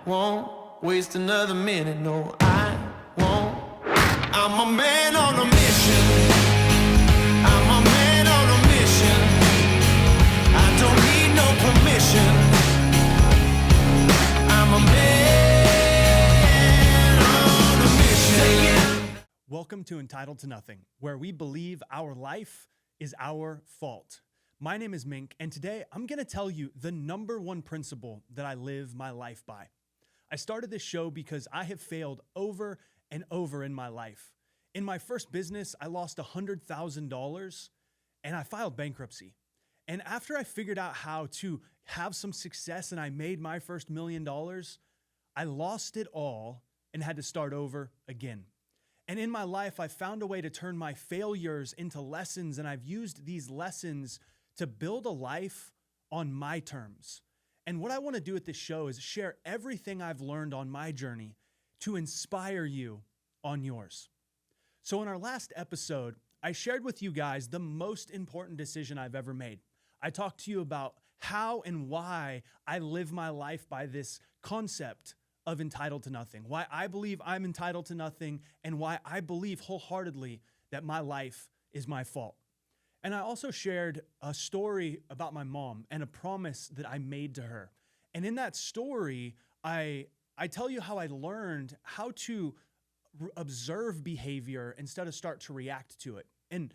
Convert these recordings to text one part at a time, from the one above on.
won't waste another minute, no, I won't. I'm a man on a mission. I'm a man on a mission. I don't need no permission. I'm a man on a mission. Welcome to Entitled to Nothing, where we believe our life is our fault. My name is Mink, and today I'm going to tell you the number one principle that I live my life by. I started this show because I have failed over and over in my life. In my first business, I lost $100,000 and I filed bankruptcy. And after I figured out how to have some success and I made my first $1 million, I lost it all and had to start over again. And in my life, I found a way to turn my failures into lessons, and I've used these lessons to build a life on my terms. And what I want to do at this show is share everything I've learned on my journey to inspire you on yours. So in our last episode, I shared with you guys the most important decision I've ever made. I talked to you about how and why I live my life by this concept of entitled to nothing, why I believe I'm entitled to nothing, and why I believe wholeheartedly that my life is my fault. And I also shared a story about my mom and a promise that I made to her. And in that story, I tell you how I learned how to observe behavior instead of start to react to it. And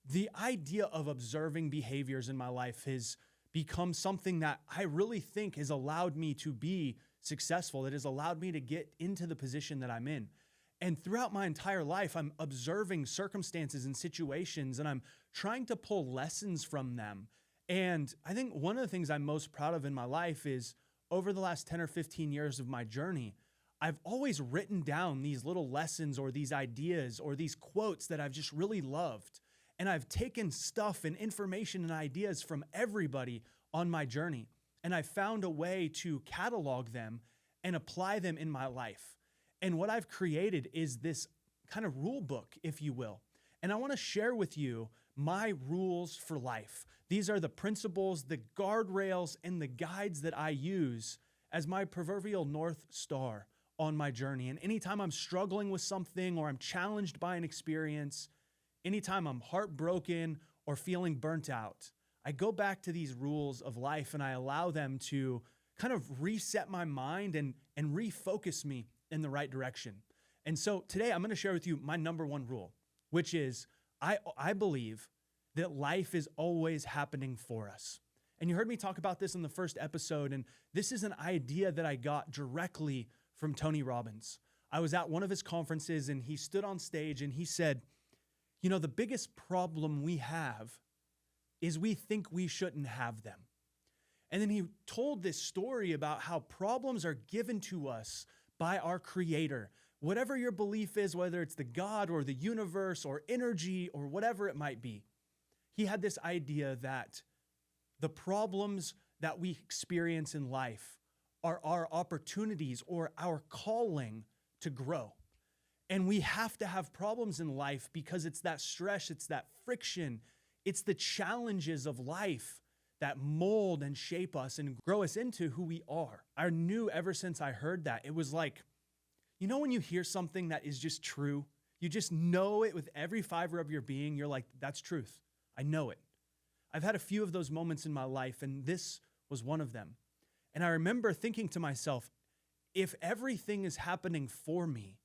the idea of observing behaviors in my life has become something that I really think has allowed me to be successful. It has allowed me to get into the position that I'm in. And throughout my entire life, I'm observing circumstances and situations, and I'm trying to pull lessons from them. And I think one of the things I'm most proud of in my life is over the last 10 or 15 years of my journey, I've always written down these little lessons or these ideas or these quotes that I've just really loved. And I've taken stuff and information and ideas from everybody on my journey. And I found a way to catalog them and apply them in my life. And what I've created is this kind of rule book, if you will. And I want to share with you my rules for life. These are the principles, the guardrails, and the guides that I use as my proverbial North Star on my journey. And anytime I'm struggling with something or I'm challenged by an experience, anytime I'm heartbroken or feeling burnt out, I go back to these rules of life and I allow them to kind of reset my mind and refocus me in the right direction. And so today I'm going to share with you my number one rule, which is I believe that life is always happening for us. And you heard me talk about this in the first episode, and this is an idea that I got directly from Tony Robbins. I was at one of his conferences and he stood on stage and he said, you know, the biggest problem we have is we think we shouldn't have them. And then he told this story about how problems are given to us by our Creator. Whatever your belief is, whether it's the God or the universe or energy or whatever it might be, he had this idea that the problems that we experience in life are our opportunities or our calling to grow. And we have to have problems in life because it's that stress, it's that friction, it's the challenges of life that mold and shape us and grow us into who we are. I knew ever since I heard that, it was like, you know when you hear something that is just true, you just know it with every fiber of your being, you're like, that's truth. I know it. I've had a few of those moments in my life, and this was one of them. And I remember thinking to myself, if everything is happening for me,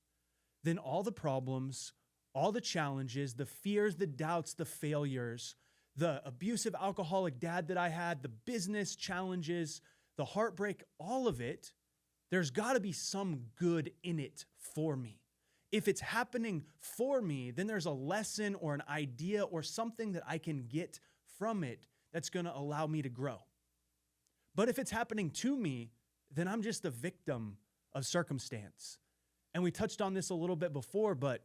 then all the problems, all the challenges, the fears, the doubts, the failures, the abusive alcoholic dad that I had, the business challenges, the heartbreak, all of it, there's got to be some good in it for me. If it's happening for me, then there's a lesson or an idea or something that I can get from it that's going to allow me to grow. But if it's happening to me, then I'm just a victim of circumstance. And we touched on this a little bit before, but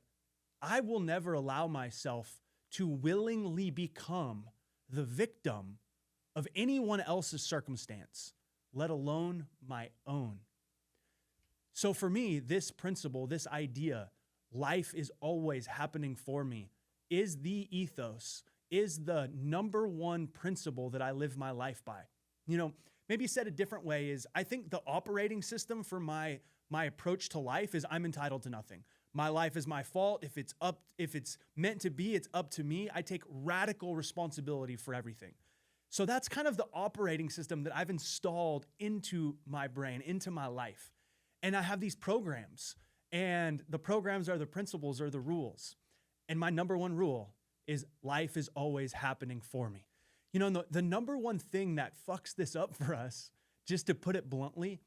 I will never allow myself to willingly become the victim of anyone else's circumstance, let alone my own. So for me, this principle, this idea, life is always happening for me, is the ethos, is the number one principle that I live my life by. You know, maybe said a different way is I think the operating system for my approach to life is I'm entitled to nothing. My life is my fault. If it's meant to be, it's up to me. I take radical responsibility for everything. So that's kind of the operating system that I've installed into my brain, into my life. And I have these programs, and the programs are the principles or the rules. And my number one rule is life is always happening for me. You know, the number one thing that fucks this up for us, just to put it bluntly,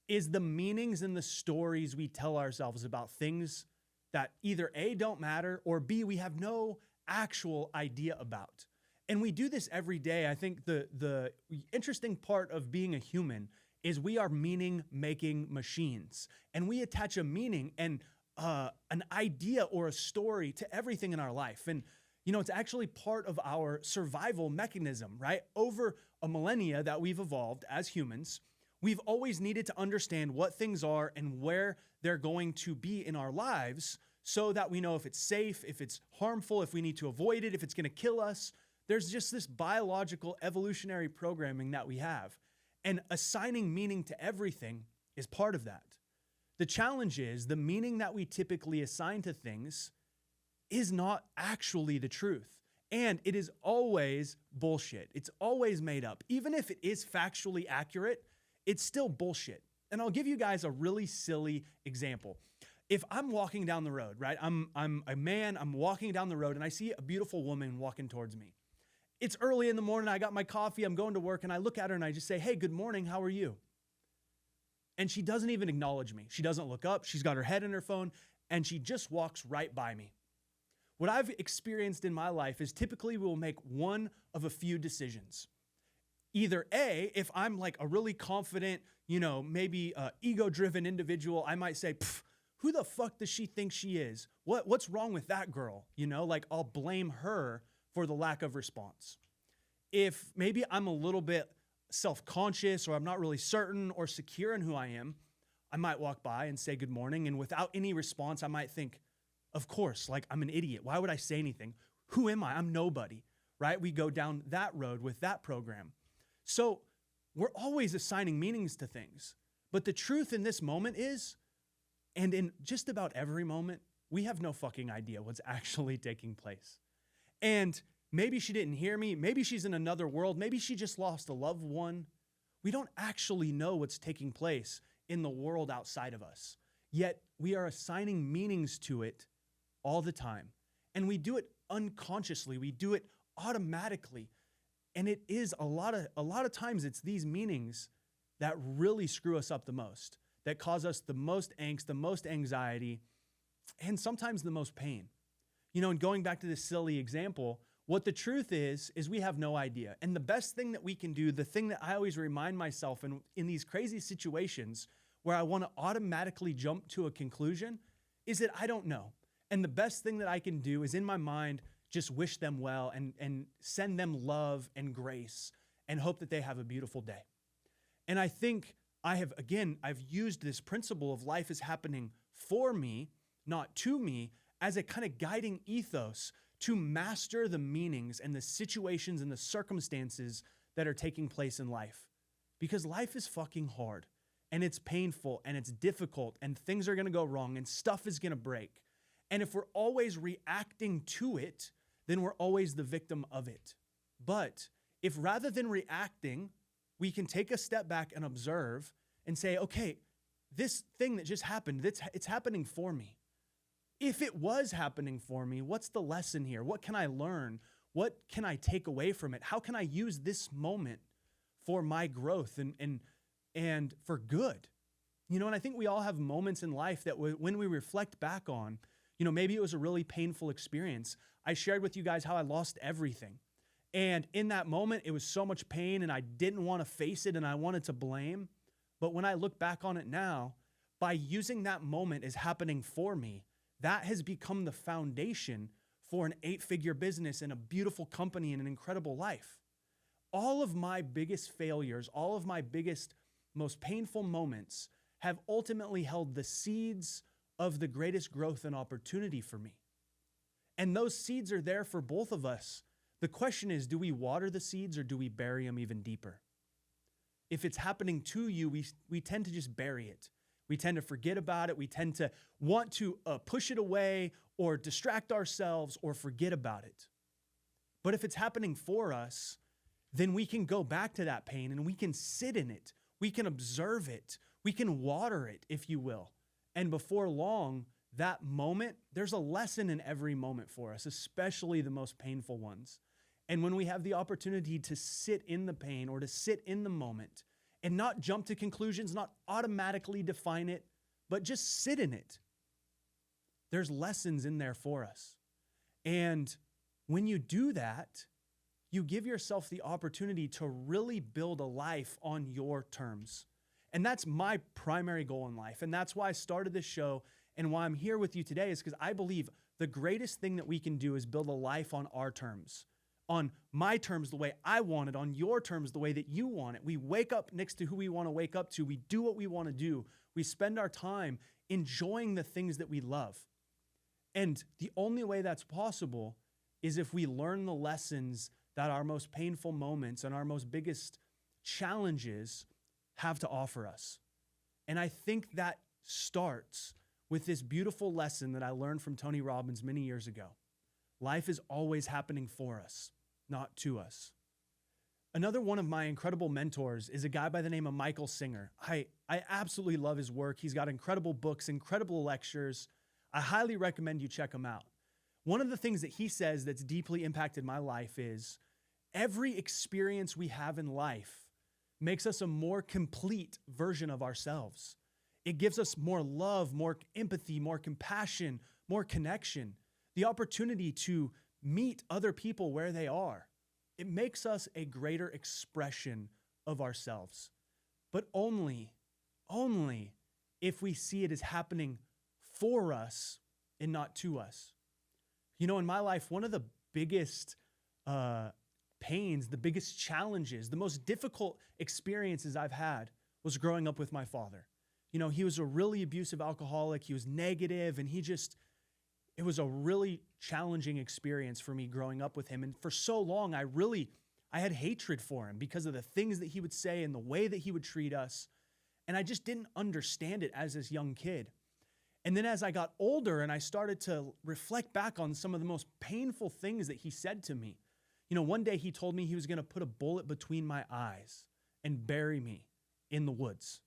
is the meanings and the stories we tell ourselves about things that either A, don't matter, or B, we have no actual idea about. And we do this every day. I think the interesting part of being a human is we are meaning-making machines. And we attach a meaning and an idea or a story to everything in our life. And, you know, it's actually part of our survival mechanism, right? Over a millennia that we've evolved as humans, we've always needed to understand what things are and where they're going to be in our lives so that we know if it's safe, if it's harmful, if we need to avoid it, if it's going to kill us. There's just this biological evolutionary programming that we have. And assigning meaning to everything is part of that. The challenge is the meaning that we typically assign to things is not actually the truth. And it is always bullshit. It's always made up. Even if it is factually accurate, it's still bullshit. And I'll give you guys a really silly example. If I'm walking down the road, right? I'm a man, I'm walking down the road and I see a beautiful woman walking towards me. It's early in the morning, I got my coffee, I'm going to work, and I look at her and I just say, hey, good morning, how are you? And she doesn't even acknowledge me. She doesn't look up, she's got her head in her phone, and she just walks right by me. What I've experienced in my life is typically we'll make one of a few decisions. Either A, if I'm like a really confident, you know, maybe ego-driven individual, I might say, who the fuck does she think she is? What's wrong with that girl? You know, like I'll blame her for the lack of response. If maybe I'm a little bit self-conscious or I'm not really certain or secure in who I am, I might walk by and say good morning, and without any response, I might think, of course, like I'm an idiot. Why would I say anything? Who am I? I'm nobody, right? We go down that road with that program. So we're always assigning meanings to things. But the truth in this moment is, and in just about every moment, we have no fucking idea what's actually taking place. And maybe she didn't hear me. Maybe she's in another world. Maybe she just lost a loved one. We don't actually know what's taking place in the world outside of us. Yet we are assigning meanings to it all the time. And we do it unconsciously. We do it automatically. And it is a lot of times it's these meanings that really screw us up the most, that cause us the most angst, the most anxiety, and sometimes the most pain. You know, and going back to this silly example, what the truth is we have no idea. And the best thing that we can do, the thing that I always remind myself in these crazy situations where I want to automatically jump to a conclusion, is that I don't know. And the best thing that I can do is in my mind, just wish them well and send them love and grace and hope that they have a beautiful day. And I think I've used this principle of life is happening for me, not to me, as a kind of guiding ethos to master the meanings and the situations and the circumstances that are taking place in life. Because life is fucking hard and it's painful and it's difficult and things are going to go wrong and stuff is going to break. And if we're always reacting to it, then we're always the victim of it. But if rather than reacting, we can take a step back and observe and say, okay, this thing that just happened, it's happening for me. If it was happening for me, what's the lesson here? What can I learn? What can I take away from it? How can I use this moment for my growth and for good? You know, and I think we all have moments in life that when we reflect back on, you know, maybe it was a really painful experience. I shared with you guys how I lost everything. And in that moment, it was so much pain and I didn't want to face it and I wanted to blame. But when I look back on it now, by using that moment as happening for me, that has become the foundation for an 8-figure business and a beautiful company and an incredible life. All of my biggest failures, all of my biggest, most painful moments have ultimately held the seeds of the greatest growth and opportunity for me. And those seeds are there for both of us. The question is, do we water the seeds or do we bury them even deeper? if it's happening to you, we tend to just bury it. We tend to forget about it. We tend to want to push it away or distract ourselves or forget about it. But if it's happening for us, then we can go back to that pain and we can sit in it. We can observe it. We can water it, if you will. And before long, that moment, there's a lesson in every moment for us, especially the most painful ones. And when we have the opportunity to sit in the pain or to sit in the moment and not jump to conclusions, not automatically define it, but just sit in it, there's lessons in there for us. And when you do that, you give yourself the opportunity to really build a life on your terms. And that's my primary goal in life. And that's why I started this show and why I'm here with you today is because I believe the greatest thing that we can do is build a life on our terms, on my terms, the way I want it, on your terms, the way that you want it. We wake up next to who we want to wake up to. We do what we want to do. We spend our time enjoying the things that we love. And the only way that's possible is if we learn the lessons that our most painful moments and our most biggest challenges have to offer us. And I think that starts with this beautiful lesson that I learned from Tony Robbins many years ago. Life is always happening for us, not to us. Another one of my incredible mentors is a guy by the name of Michael Singer. I absolutely love his work. He's got incredible books, incredible lectures. I highly recommend you check him out. One of the things that he says that's deeply impacted my life is every experience we have in life makes us a more complete version of ourselves. It gives us more love, more empathy, more compassion, more connection, the opportunity to meet other people where they are. It makes us a greater expression of ourselves, but only if we see it as happening for us and not to us. You know, in my life, one of the biggest pains, the biggest challenges, the most difficult experiences I've had was growing up with my father. You know, he was a really abusive alcoholic. He was negative, and it was a really challenging experience for me growing up with him. And for so long, I had hatred for him because of the things that he would say and the way that he would treat us. And I just didn't understand it as this young kid. And then as I got older and I started to reflect back on some of the most painful things that he said to me, you know, one day he told me he was going to put a bullet between my eyes and bury me in the woods.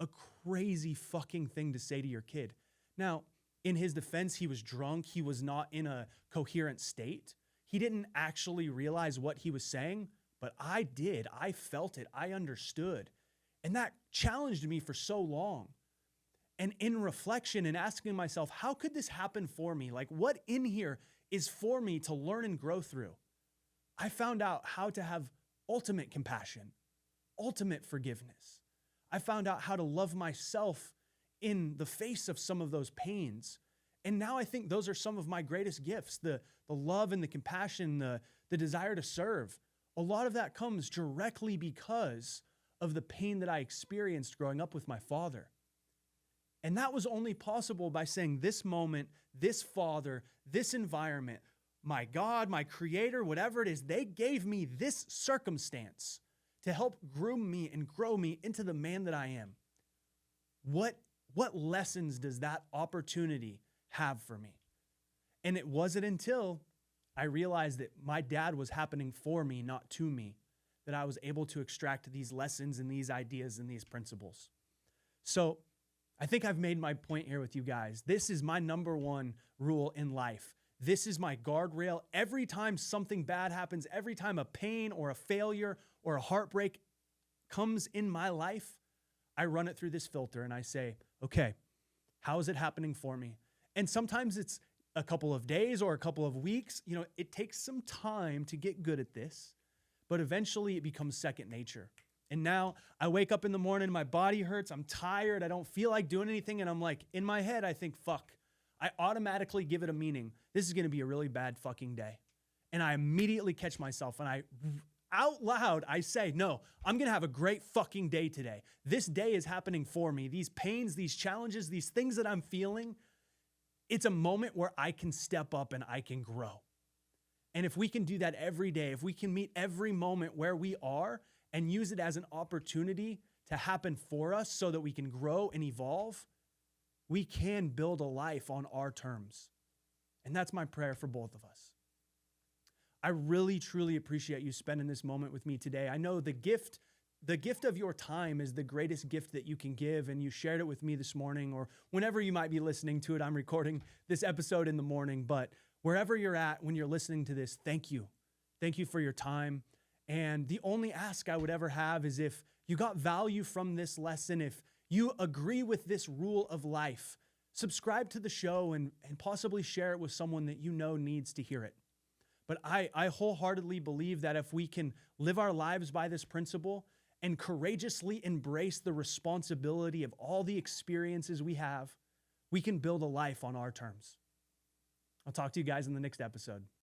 A crazy fucking thing to say to your kid. Now, in his defense, he was drunk. He was not in a coherent state. He didn't actually realize what he was saying, but I did. I felt it. I understood. And that challenged me for so long. And in reflection and asking myself, how could this happen for me? Like, what in here is for me to learn and grow through? I found out how to have ultimate compassion, ultimate forgiveness. I found out how to love myself in the face of some of those pains. And now I think those are some of my greatest gifts, the love and the compassion, the desire to serve. A lot of that comes directly because of the pain that I experienced growing up with my father. And that was only possible by saying this moment, this father, this environment, my God, my creator, whatever it is, they gave me this circumstance to help groom me and grow me into the man that I am. What lessons does that opportunity have for me? And it wasn't until I realized that my dad was happening for me, not to me, that I was able to extract these lessons and these ideas and these principles. So I think I've made my point here with you guys. This is my number one rule in life. This is my guardrail. Every time something bad happens, every time a pain or a failure or a heartbreak comes in my life, I run it through this filter and I say, okay, how is it happening for me? And sometimes it's a couple of days or a couple of weeks. You know, it takes some time to get good at this, but eventually it becomes second nature. And now I wake up in the morning, my body hurts, I'm tired, I don't feel like doing anything. And I'm like, in my head, I think, fuck. I automatically give it a meaning. This is going to be a really bad fucking day. And I immediately catch myself and out loud, I say, no, I'm going to have a great fucking day today. This day is happening for me. These pains, these challenges, these things that I'm feeling, it's a moment where I can step up and I can grow. And if we can do that every day, if we can meet every moment where we are and use it as an opportunity to happen for us so that we can grow and evolve, we can build a life on our terms. And that's my prayer for both of us. I really, truly appreciate you spending this moment with me today. I know the gift of your time is the greatest gift that you can give, and you shared it with me this morning, or whenever you might be listening to it. I'm recording this episode in the morning, but wherever you're at when you're listening to this, thank you. Thank you for your time. And the only ask I would ever have is if you got value from this lesson, if you agree with this rule of life, subscribe to the show and possibly share it with someone that you know needs to hear it. But I wholeheartedly believe that if we can live our lives by this principle and courageously embrace the responsibility of all the experiences we have, we can build a life on our terms. I'll talk to you guys in the next episode.